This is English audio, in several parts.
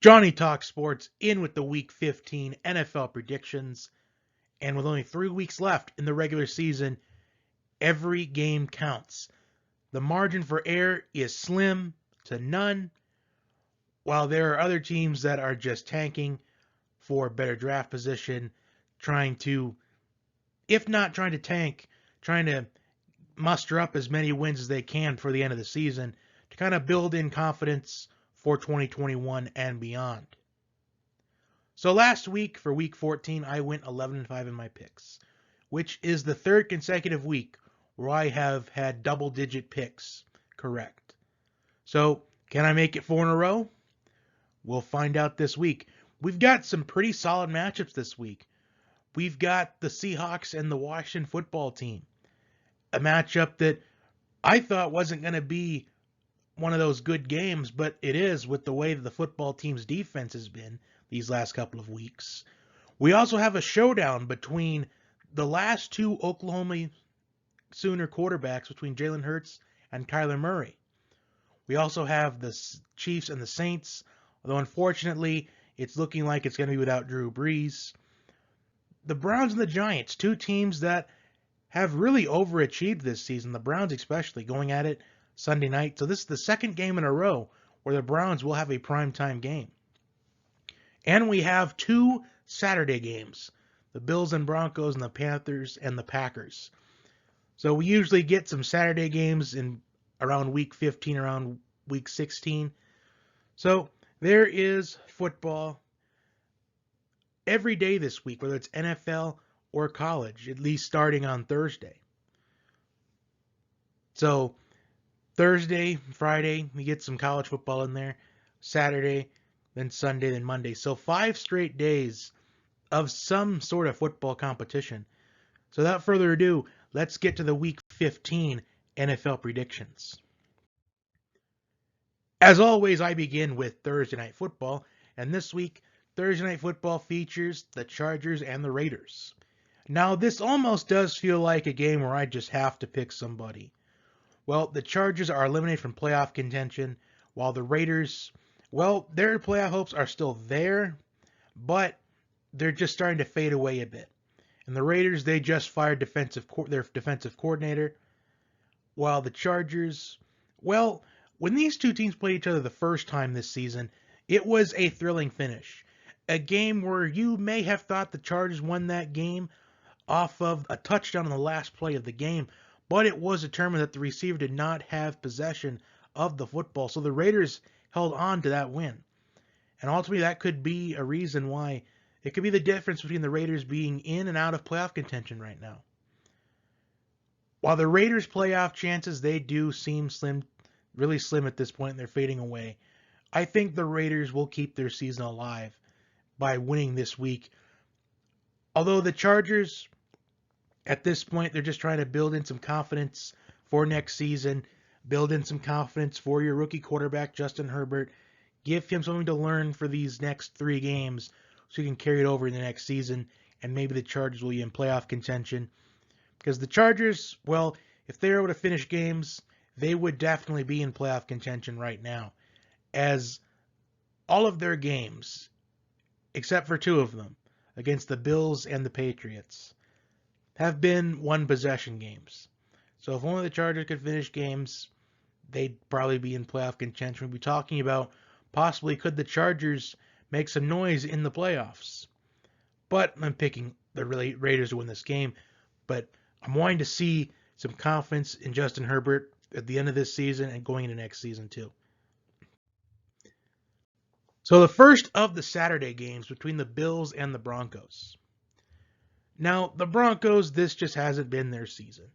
Johnny Talk Sports in with the Week 15 NFL predictions. And with only 3 weeks left in the regular season, every game counts. The margin for error is slim to none, while there are other teams that are just tanking for better draft position, trying to, if not trying to tank, trying to muster up as many wins as they can for the end of the season to kind of build in confidence for 2021 and beyond. So last week for week 14, I went 11-5 in my picks, which is the third consecutive week where I have had double-digit picks correct. So can I make it 4 in a row? We'll find out this week. We've got some pretty solid matchups this week. We've got the Seahawks and the Washington football team, a matchup that I thought wasn't going to be one of those good games, but it is with the way that the football team's defense has been these last couple of weeks. We also have a showdown between the last two Oklahoma Sooner quarterbacks, between Jalen Hurts and Kyler Murray. We also have the Chiefs and the Saints, although unfortunately it's looking like it's going to be without Drew Brees. The Browns and the Giants, two teams that have really overachieved this season, the Browns especially, going at it Sunday night. So this is the second game in a row where the Browns will have a primetime game. And we have two Saturday games, the Bills and Broncos and the Panthers and the Packers. So we usually get some Saturday games in around week 15, around week 16. So there is football every day this week, whether it's NFL or college, at least starting on Thursday. So Thursday, Friday, we get some college football in there. Saturday, then Sunday, then Monday. So 5 straight days of some sort of football competition. So without further ado, let's get to the Week 15 NFL predictions. As always, I begin with Thursday Night Football, and this week, Thursday Night Football features the Chargers and the Raiders. Now, this almost does feel like a game where I just have to pick somebody. Well, the Chargers are eliminated from playoff contention, while the Raiders, well, their playoff hopes are still there, but they're just starting to fade away a bit. And the Raiders, they just fired their defensive coordinator, while the Chargers, well, when these two teams played each other the first time this season, it was a thrilling finish. A game where you may have thought the Chargers won that game off of a touchdown on the last play of the game, but it was determined that the receiver did not have possession of the football, so the Raiders held on to that win. And ultimately, that could be a reason why it could be the difference between the Raiders being in and out of playoff contention right now. While the Raiders' playoff chances, they do seem slim, really slim at this point, and they're fading away. I think the Raiders will keep their season alive by winning this week. Although the Chargers, at this point, they're just trying to build in some confidence for next season, build in some confidence for your rookie quarterback, Justin Herbert. Give him something to learn for these next 3 games so he can carry it over in the next season, and maybe the Chargers will be in playoff contention. Because the Chargers, well, if they're able to finish games, they would definitely be in playoff contention right now, as all of their games, except for 2 of them, against the Bills and the Patriots, have been one-possession games. So if only the Chargers could finish games, they'd probably be in playoff contention. We'd be talking about possibly could the Chargers make some noise in the playoffs. But I'm picking the Raiders to win this game. But I'm wanting to see some confidence in Justin Herbert at the end of this season and going into next season too. So the first of the Saturday games between the Bills and the Broncos. Now, the Broncos, this just hasn't been their season.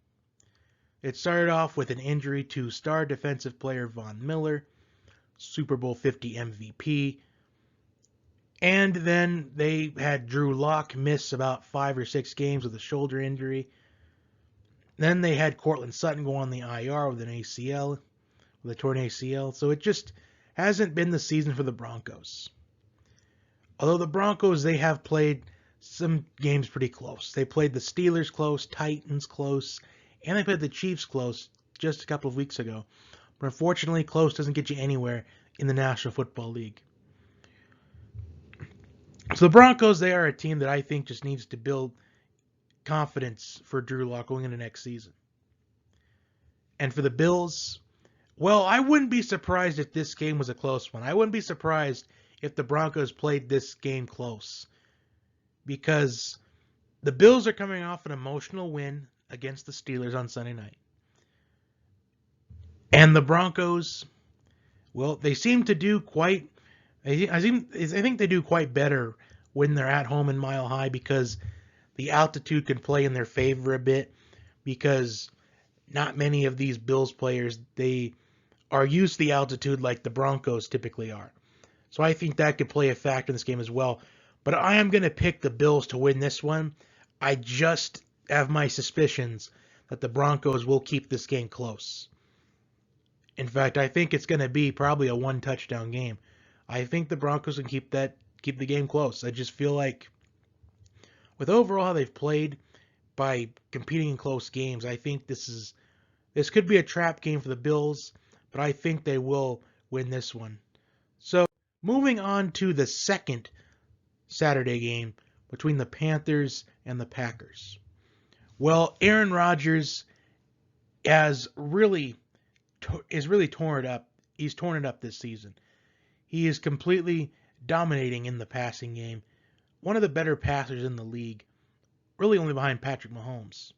It started off with an injury to star defensive player Von Miller, Super Bowl 50 MVP, and then they had Drew Lock miss about 5 or 6 games with a shoulder injury. Then they had Cortland Sutton go on the IR with a torn ACL. So it just hasn't been the season for the Broncos. Although the Broncos, they have played some games pretty close. They played the Steelers close, Titans close, and they played the Chiefs close just a couple of weeks ago. But unfortunately, close doesn't get you anywhere in the National Football League. So the Broncos, they are a team that I think just needs to build confidence for Drew Lock going into next season. And for the Bills, well, I wouldn't be surprised if this game was a close one. I wouldn't be surprised if the Broncos played this game close. Because the Bills are coming off an emotional win against the Steelers on Sunday night. And the Broncos, well, they seem to do quite, I think they do quite better when they're at home in Mile High because the altitude can play in their favor a bit because not many of these Bills players, they are used to the altitude like the Broncos typically are. So I think that could play a factor in this game as well. But I am going to pick the Bills to win this one. I just have my suspicions that the Broncos will keep this game close. In fact, I think it's going to be probably a one-touchdown game. I think the Broncos can keep the game close. I just feel like with overall how they've played by competing in close games, I think this could be a trap game for the Bills, but I think they will win this one. So, moving on to the second Saturday game between the Panthers and the Packers. Well, Aaron Rodgers is really torn it up. He's torn it up this season. He is completely dominating in the passing game. One of the better passers in the league, really only behind Patrick Mahomes.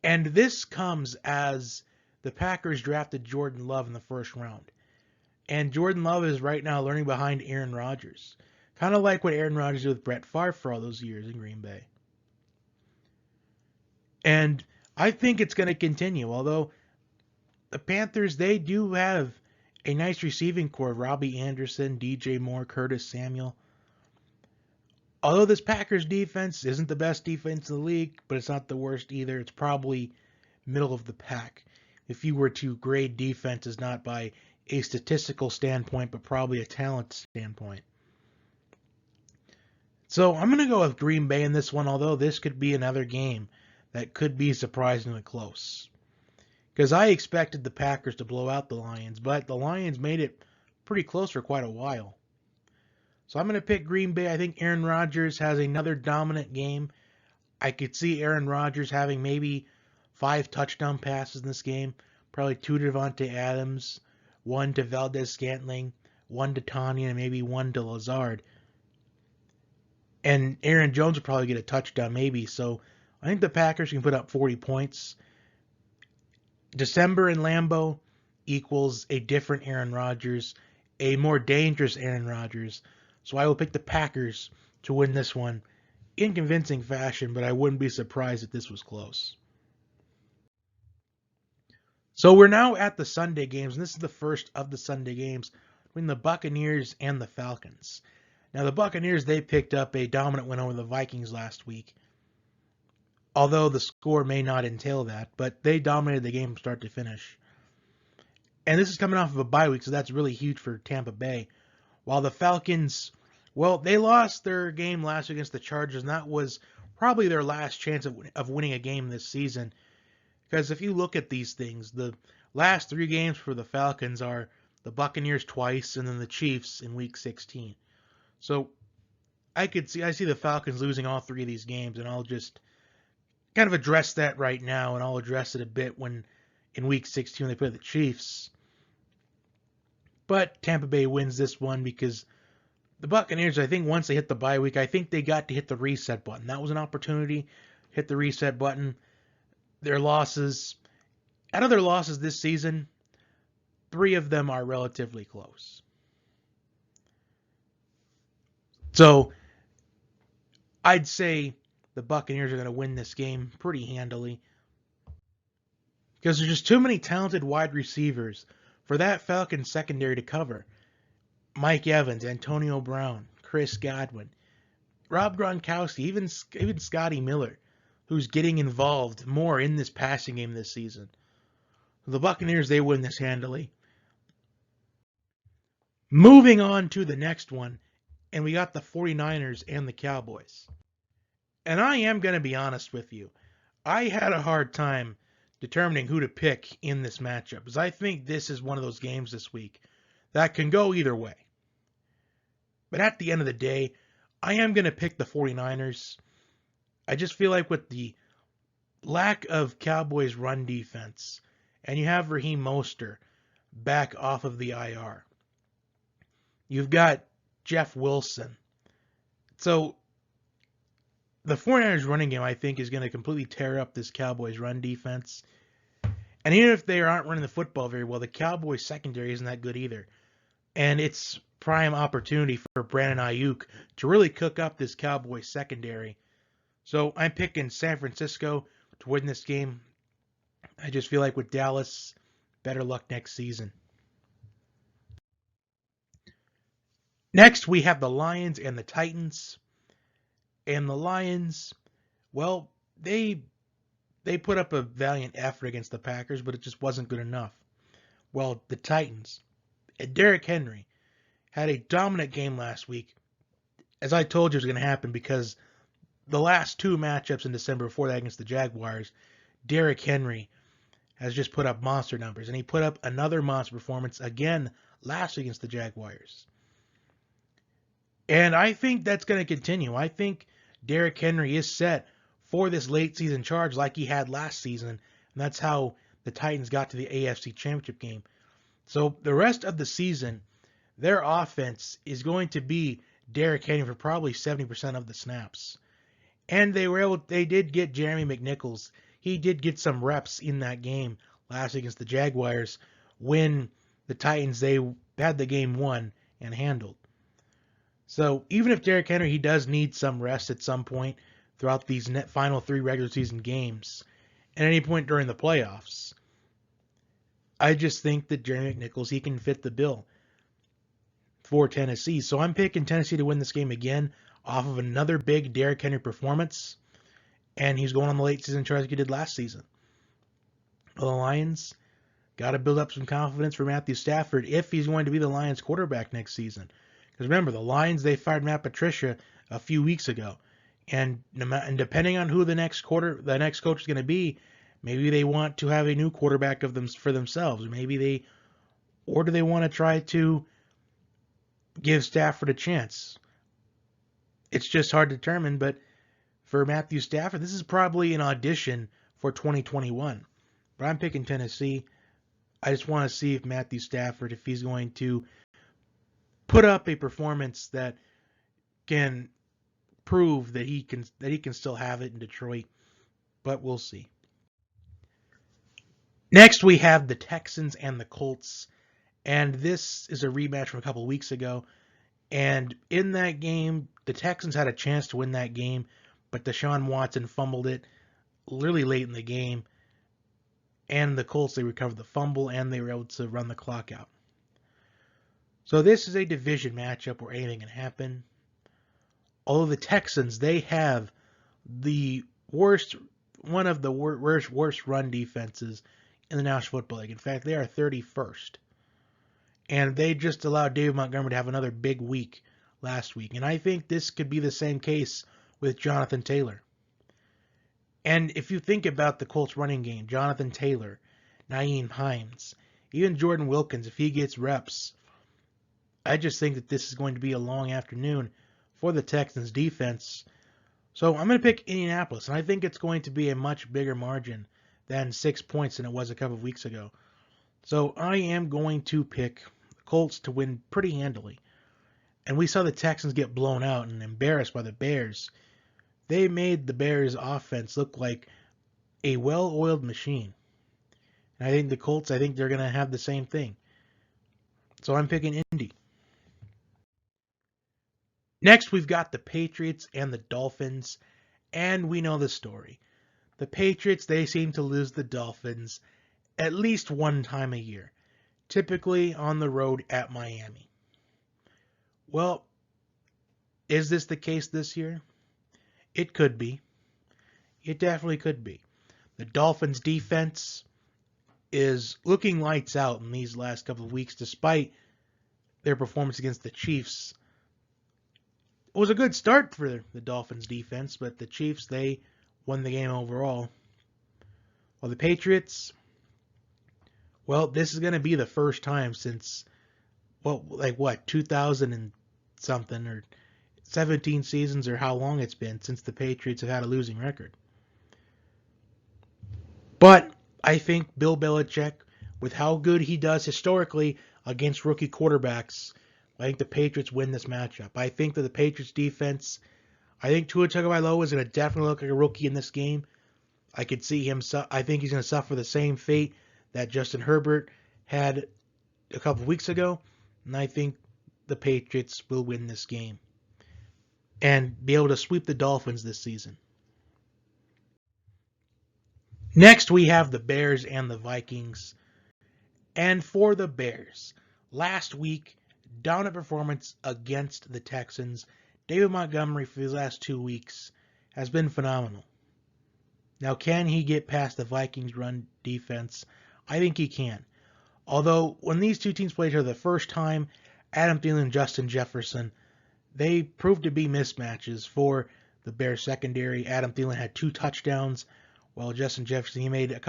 And this comes as the Packers drafted Jordan Love in the first round. And Jordan Love is right now learning behind Aaron Rodgers. Kind of like what Aaron Rodgers did with Brett Favre for all those years in Green Bay. And I think it's going to continue, although the Panthers, they do have a nice receiving core. Robbie Anderson, DJ Moore, Curtis Samuel. Although this Packers defense isn't the best defense in the league, but it's not the worst either. It's probably middle of the pack. If you were to grade defenses not by a statistical standpoint, but probably a talent standpoint. So I'm going to go with Green Bay in this one, although this could be another game that could be surprisingly close. Because I expected the Packers to blow out the Lions, but the Lions made it pretty close for quite a while. So I'm going to pick Green Bay. I think Aaron Rodgers has another dominant game. I could see Aaron Rodgers having maybe 5 touchdown passes in this game. Probably 2 to Devontae Adams, 1 to Valdez-Scantling, 1 to Tanya, and maybe 1 to Lazard. And Aaron Jones will probably get a touchdown maybe. So I think the Packers can put up 40 points. December in Lambeau equals a different Aaron Rodgers, a more dangerous Aaron Rodgers. So I will pick the Packers to win this one in convincing fashion, but I wouldn't be surprised if this was close. So we're now at the Sunday games, and this is the first of the Sunday games between the Buccaneers and the Falcons. Now the Buccaneers, they picked up a dominant win over the Vikings last week, although the score may not entail that, but they dominated the game from start to finish. And this is coming off of a bye week, so that's really huge for Tampa Bay. While the Falcons, well, they lost their game last week against the Chargers, and that was probably their last chance of winning a game this season. Because if you look at these things, the last 3 games for the Falcons are the Buccaneers twice and then the Chiefs in Week 16. So I see the Falcons losing all 3 of these games, and I'll just kind of address that right now, and I'll address it a bit when in Week 16 when they play the Chiefs. But Tampa Bay wins this one because the Buccaneers, I think once they hit the bye week, I think they got to hit the reset button. That was an opportunity, hit the reset button. Their losses, out of their losses this season, 3 of them are relatively close. So I'd say the Buccaneers are going to win this game pretty handily because there's just too many talented wide receivers for that Falcons secondary to cover. Mike Evans, Antonio Brown, Chris Godwin, Rob Gronkowski, even Scotty Miller, who's getting involved more in this passing game this season. The Buccaneers, they win this handily. Moving on to the next one, and we got the 49ers and the Cowboys. And I am going to be honest with you. I had a hard time determining who to pick in this matchup, because I think this is one of those games this week that can go either way. But at the end of the day, I am going to pick the 49ers. I just feel like with the lack of Cowboys run defense, and you have Raheem Mostert back off of the IR. You've got Jeff Wilson. So the 49ers running game, I think, is going to completely tear up this Cowboys run defense. And even if they aren't running the football very well, the Cowboys secondary isn't that good either. And it's prime opportunity for Brandon Ayuk to really cook up this Cowboys secondary. So I'm picking San Francisco to win this game. I just feel like with Dallas, better luck next season. Next, we have the Lions and the Titans. And the Lions, well, they put up a valiant effort against the Packers, but it just wasn't good enough. Well, the Titans, Derrick Henry, had a dominant game last week, as I told you was going to happen, because the last two matchups in December before that against the Jaguars, Derrick Henry has just put up monster numbers, and he put up another monster performance again last week against the Jaguars. And I think that's going to continue. I think Derrick Henry is set for this late season charge like he had last season, and that's how the Titans got to the AFC Championship game. So the rest of the season, their offense is going to be Derrick Henry for probably 70% of the snaps. And they did get Jeremy McNichols. He did get some reps in that game last week against the Jaguars when the Titans, they had the game won and handled. So even if Derrick Henry, he does need some rest at some point throughout these final three regular season games, at any point during the playoffs, I just think that Jeremy McNichols, he can fit the bill for Tennessee. So I'm picking Tennessee to win this game again off of another big Derrick Henry performance, and he's going on the late season charge like he did last season. The Lions got to build up some confidence for Matthew Stafford if he's going to be the Lions quarterback next season. Because remember, the Lions, they fired Matt Patricia a few weeks ago. And depending on who the next coach is going to be, maybe they want to have a new quarterback for themselves. Maybe do they want to try to give Stafford a chance? It's just hard to determine, but for Matthew Stafford, this is probably an audition for 2021. But I'm picking Tennessee. I just want to see if Matthew Stafford, if he's going to put up a performance that can prove that he can still have it in Detroit, but we'll see. Next, we have the Texans and the Colts, and this is a rematch from a couple weeks ago. And in that game, the Texans had a chance to win that game, but Deshaun Watson fumbled it really late in the game, and the Colts, they recovered the fumble, and they were able to run the clock out. So this is a division matchup where anything can happen. Although the Texans, they have one of the worst run defenses in the National Football League. In fact, they are 31st. And they just allowed David Montgomery to have another big week last week. And I think this could be the same case with Jonathan Taylor. And if you think about the Colts running game, Jonathan Taylor, Nyheim Hines, even Jordan Wilkins, if he gets reps, I just think that this is going to be a long afternoon for the Texans defense. So I'm going to pick Indianapolis, and I think it's going to be a much bigger margin than 6 points than it was a couple of weeks ago. So I am going to pick the Colts to win pretty handily. And we saw the Texans get blown out and embarrassed by the Bears. They made the Bears' offense look like a well-oiled machine. And I think the Colts, they're going to have the same thing. So I'm picking Indy. Next, we've got the Patriots and the Dolphins, and we know the story. The Patriots, they seem to lose the Dolphins at least one time a year, typically on the road at Miami. Well, is this the case this year? It could be. It definitely could be. The Dolphins' defense is looking lights out in these last couple of weeks, despite their performance against the Chiefs. It was a good start for the Dolphins defense, but the Chiefs, they won the game overall. While the Patriots, well, this is going to be the first time since, 2006 something, or 17 seasons, or how long it's been since the Patriots have had a losing record. But I think Bill Belichick, with how good he does historically against rookie quarterbacks, I think the Patriots win this matchup. I think that the Patriots defense, I think Tua Tagovailoa is going to definitely look like a rookie in this game. I could see him. I think he's going to suffer the same fate that Justin Herbert had a couple of weeks ago, and I think the Patriots will win this game and be able to sweep the Dolphins this season. Next, we have the Bears and the Vikings. And for the Bears, last week, dominant performance against the Texans. David Montgomery for these last 2 weeks has been phenomenal. Now, can he get past the Vikings' run defense? I think he can. Although, when these two teams played each other the first time, Adam Thielen and Justin Jefferson, they proved to be mismatches for the Bears secondary. Adam Thielen had 2 touchdowns, while Justin Jefferson, he made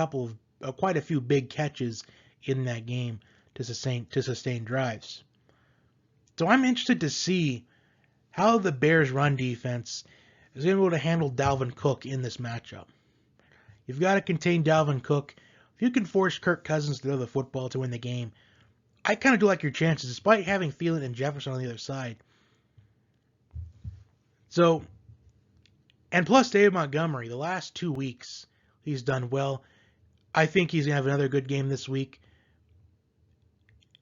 quite a few big catches in that game to sustain drives. So I'm interested to see how the Bears' run defense is able to handle Dalvin Cook in this matchup. You've got to contain Dalvin Cook. If you can force Kirk Cousins to throw the football to win the game, I kind of do like your chances, despite having Thielen and Jefferson on the other side. So, and plus David Montgomery, the last 2 weeks, he's done well. I think he's going to have another good game this week.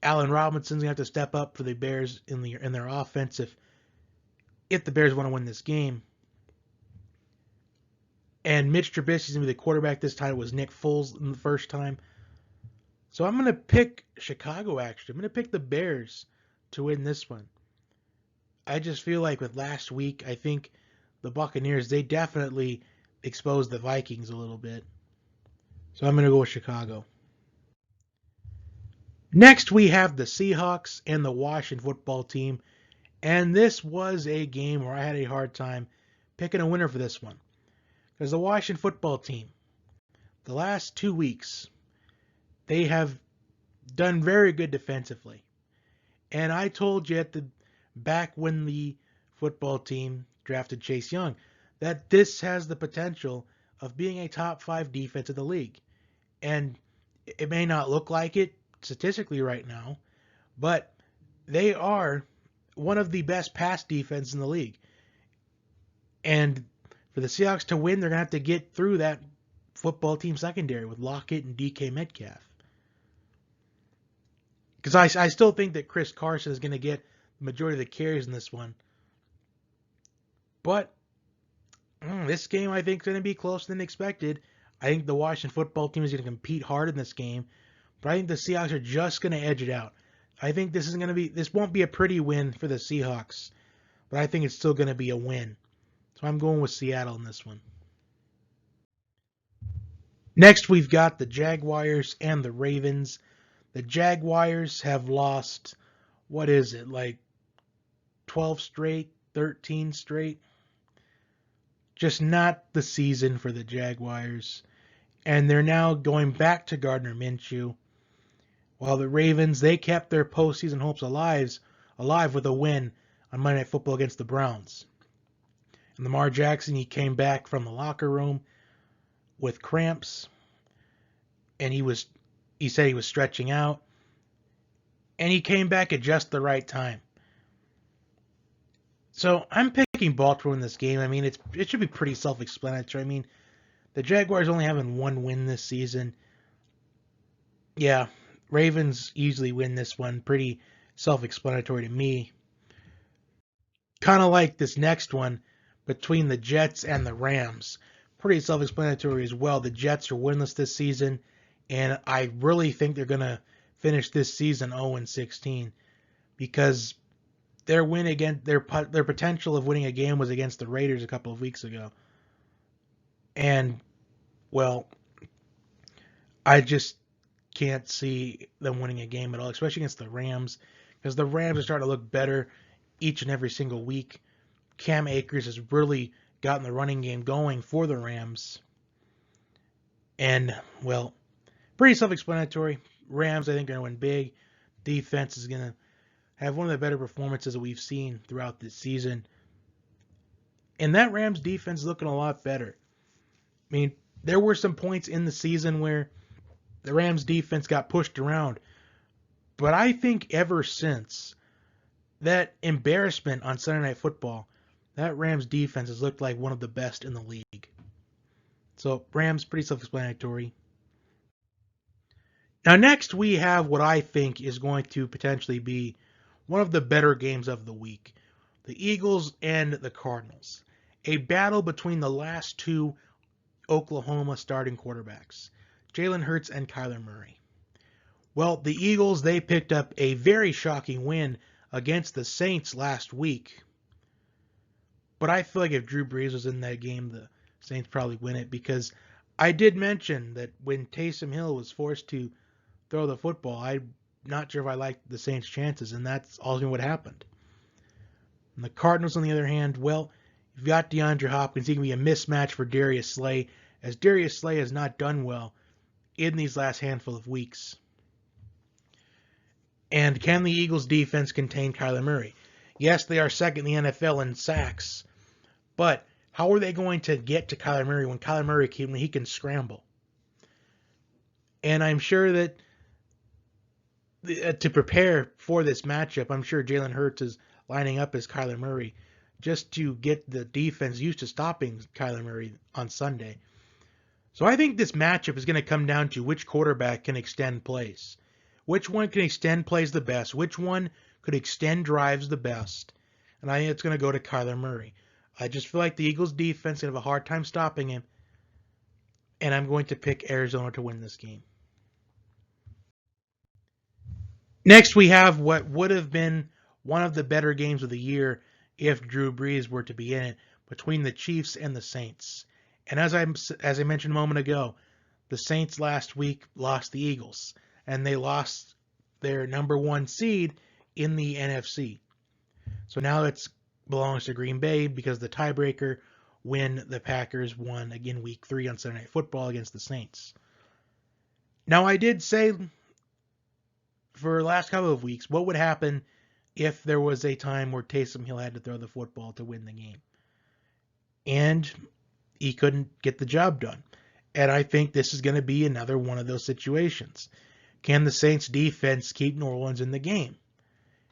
Allen Robinson's going to have to step up for the Bears in their offense if the Bears want to win this game. And Mitch Trubisky's going to be the quarterback this time. It was Nick Foles in the first time. So I'm going to pick Chicago, actually. I'm going to pick the Bears to win this one. I just feel like with last week, I think the Buccaneers, they definitely exposed the Vikings a little bit. So I'm going to go with Chicago. Next, we have the Seahawks and the Washington football team. And this was a game where I had a hard time picking a winner for this one. Because the Washington football team, the last 2 weeks, they have done very good defensively. And I told you back when the football team drafted Chase Young that this has the potential of being a top 5 defense of the league. And it may not look like it statistically right now, but they are one of the best pass defense in the league. And for the Seahawks to win, they're going to have to get through that football team secondary with Lockett and DK Metcalf. Because I still think that Chris Carson is going to get the majority of the carries in this one. But this game, I think, is going to be closer than expected. I think the Washington football team is going to compete hard in this game. But I think the Seahawks are just going to edge it out. I think this won't be a pretty win for the Seahawks. But I think it's still going to be a win. So I'm going with Seattle in this one. Next, we've got the Jaguars and the Ravens. The Jaguars have lost, 12 straight, 13 straight? Just not the season for the Jaguars. And they're now going back to Gardner Minshew. While the Ravens, they kept their postseason hopes alive with a win on Monday Night Football against the Browns. And Lamar Jackson, he came back from the locker room with cramps. And he said he was stretching out. And he came back at just the right time. So I'm picking Baltimore in this game. I mean, it should be pretty self-explanatory. I mean, the Jaguars only having 1 win this season. Yeah, Ravens easily win this one. Pretty self-explanatory to me. Kind of like this next one between the Jets and the Rams. Pretty self-explanatory as well. The Jets are winless this season, and I really think they're going to finish this season 0-16 because their potential of winning a game was against the Raiders a couple of weeks ago. And, well, I just can't see them winning a game at all, especially against the Rams, because the Rams are starting to look better each and every single week. Cam Akers has really gotten the running game going for the Rams. And, well, pretty self-explanatory. Rams, I think, are going to win big. Defense is going to have one of the better performances that we've seen throughout this season. And that Rams defense is looking a lot better. I mean, there were some points in the season where the Rams defense got pushed around. But I think ever since that embarrassment on Sunday Night Football, that Rams defense has looked like one of the best in the league. So Rams, pretty self-explanatory. Now next we have what I think is going to potentially be one of the better games of the week. The Eagles and the Cardinals. A battle between the last two Oklahoma starting quarterbacks, Jalen Hurts and Kyler Murray. Well, the Eagles, they picked up a very shocking win against the Saints last week. But I feel like if Drew Brees was in that game, the Saints probably win it, because I did mention that when Taysom Hill was forced to throw the football, I'm not sure if I liked the Saints' chances, and that's ultimately what happened. And the Cardinals, on the other hand, well, you've got DeAndre Hopkins. He can be a mismatch for Darius Slay, as Darius Slay has not done well in these last handful of weeks. And can the Eagles' defense contain Kyler Murray? Yes, they are second in the NFL in sacks, but how are they going to get to Kyler Murray when Kyler Murray can scramble? And I'm sure that to prepare for this matchup, I'm sure Jalen Hurts is lining up as Kyler Murray just to get the defense used to stopping Kyler Murray on Sunday. So I think this matchup is going to come down to which quarterback can extend plays. Which one can extend plays the best? Which one could extend drives the best? And I think it's going to go to Kyler Murray. I just feel like the Eagles' defense is going to have a hard time stopping him. And I'm going to pick Arizona to win this game. Next, we have what would have been one of the better games of the year if Drew Brees were to be in it, between the Chiefs and the Saints. And as I mentioned a moment ago, the Saints last week lost the Eagles, and they lost their number one seed in the NFC. So now it belongs to Green Bay because the tiebreaker when the Packers won again week 3 on Sunday Night Football against the Saints. Now I did say for the last couple of weeks, what would happen if there was a time where Taysom Hill had to throw the football to win the game? And he couldn't get the job done. And I think this is going to be another one of those situations. Can the Saints defense keep New Orleans in the game?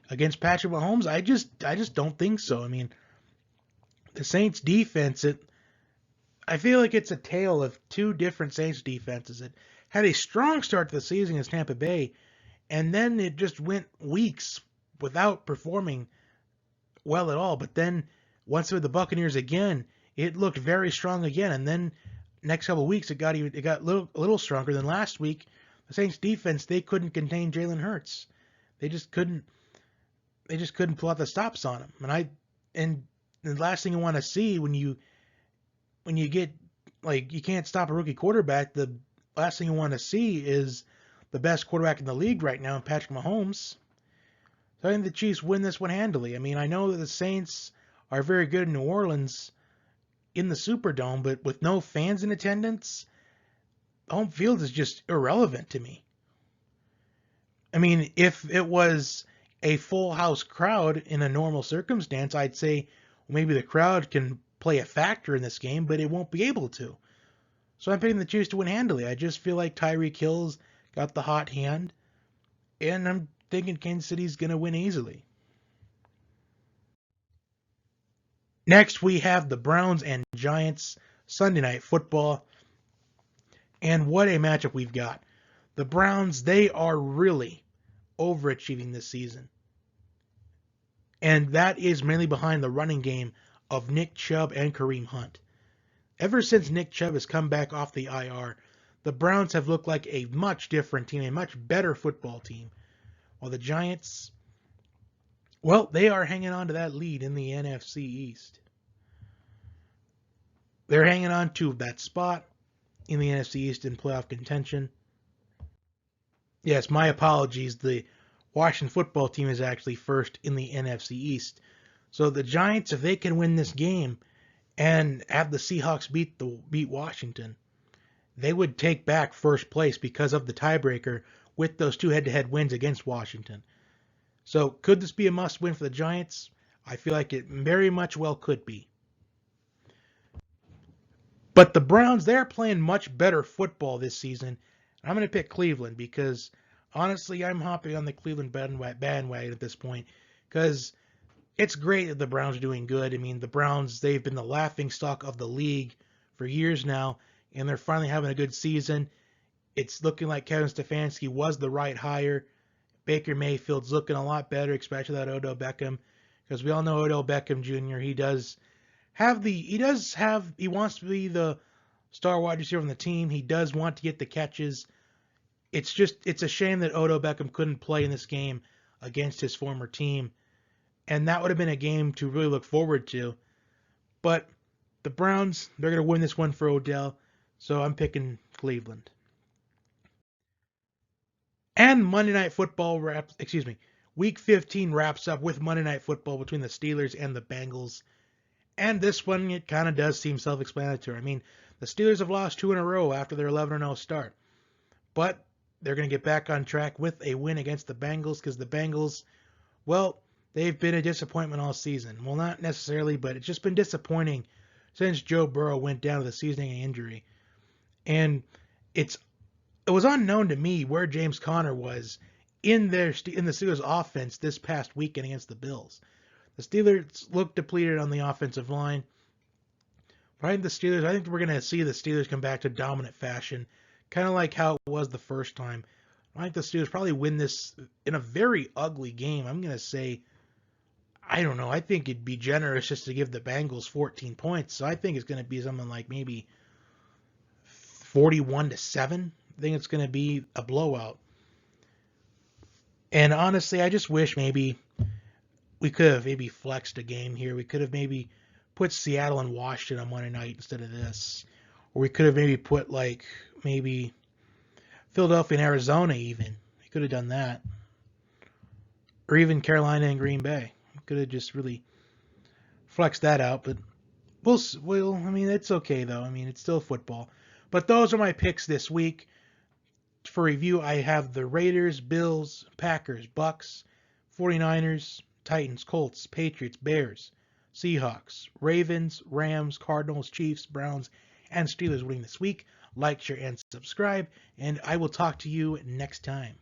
Against Patrick Mahomes, I just don't think so. I mean, the Saints defense, I feel like it's a tale of two different Saints defenses. It had a strong start to the season against Tampa Bay, and then it just went weeks without performing well at all. But then once with the Buccaneers again, it looked very strong again. And then next couple of weeks, it got a little stronger than last week. The Saints defense, they couldn't contain Jalen Hurts. They just couldn't pull out the stops on him. And the last thing you want to see when you get, like, you can't stop a rookie quarterback, the last thing you want to see is the best quarterback in the league right now, Patrick Mahomes. So I think the Chiefs win this one handily. I mean, I know that the Saints are very good in New Orleans in the Superdome, but with no fans in attendance, home field is just irrelevant to me. I mean, if it was a full house crowd in a normal circumstance, I'd say well, maybe the crowd can play a factor in this game, but it won't be able to. So I'm picking the Chiefs to win handily. I just feel like Tyreek Hill's got the hot hand, and I'm thinking Kansas City's going to win easily. Next, we have the Browns and Giants Sunday Night Football. And what a matchup we've got. The Browns, they are really overachieving this season. And that is mainly behind the running game of Nick Chubb and Kareem Hunt. Ever since Nick Chubb has come back off the IR, the Browns have looked like a much different team, a much better football team. While the Giants, well, they are hanging on to that lead in the NFC East. They're hanging on to that spot in the NFC East in playoff contention. Yes, my apologies. The Washington football team is actually first in the NFC East. So the Giants, if they can win this game and have the Seahawks beat Washington, they would take back first place because of the tiebreaker with those two head-to-head wins against Washington. So could this be a must-win for the Giants? I feel like it very much well could be. But the Browns, they're playing much better football this season. I'm going to pick Cleveland because, honestly, I'm hopping on the Cleveland bandwagon at this point because it's great that the Browns are doing good. I mean, the Browns, they've been the laughingstock of the league for years now, and they're finally having a good season. It's looking like Kevin Stefanski was the right hire. Baker Mayfield's looking a lot better, especially that Odell Beckham, because we all know Odell Beckham Jr. He wants to be the star wide receiver on the team. He does want to get the catches. It's a shame that Odell Beckham couldn't play in this game against his former team, and that would have been a game to really look forward to. But the Browns, they're going to win this one for Odell, so I'm picking Cleveland. And Monday Night Football Week 15 wraps up with Monday Night Football between the Steelers and the Bengals. And this one, it kind of does seem self-explanatory. I mean, the Steelers have lost 2 in a row after their 11-0 start. But they're going to get back on track with a win against the Bengals because the Bengals, well, they've been a disappointment all season. Well, not necessarily, but it's just been disappointing since Joe Burrow went down with a seasoning injury. And it was unknown to me where James Conner was in the Steelers offense this past weekend against the Bills. The Steelers look depleted on the offensive line. But I think we're going to see the Steelers come back to dominant fashion, kind of like how it was the first time. I think the Steelers probably win this in a very ugly game. I'm going to say, I don't know, I think it'd be generous just to give the Bengals 14 points. So I think it's going to be something like maybe 41-7. I think it's going to be a blowout. And honestly, I just wish maybe we could have maybe flexed a game here. We could have maybe put Seattle and Washington on Monday night instead of this. Or we could have maybe put maybe Philadelphia and Arizona even. We could have done that. Or even Carolina and Green Bay. We could have just really flexed that out. But I mean, it's okay though. I mean, it's still football. But those are my picks this week. For review, I have the Raiders, Bills, Packers, Bucks, 49ers, Titans, Colts, Patriots, Bears, Seahawks, Ravens, Rams, Cardinals, Chiefs, Browns, and Steelers winning this week. Like, share, and subscribe, and I will talk to you next time.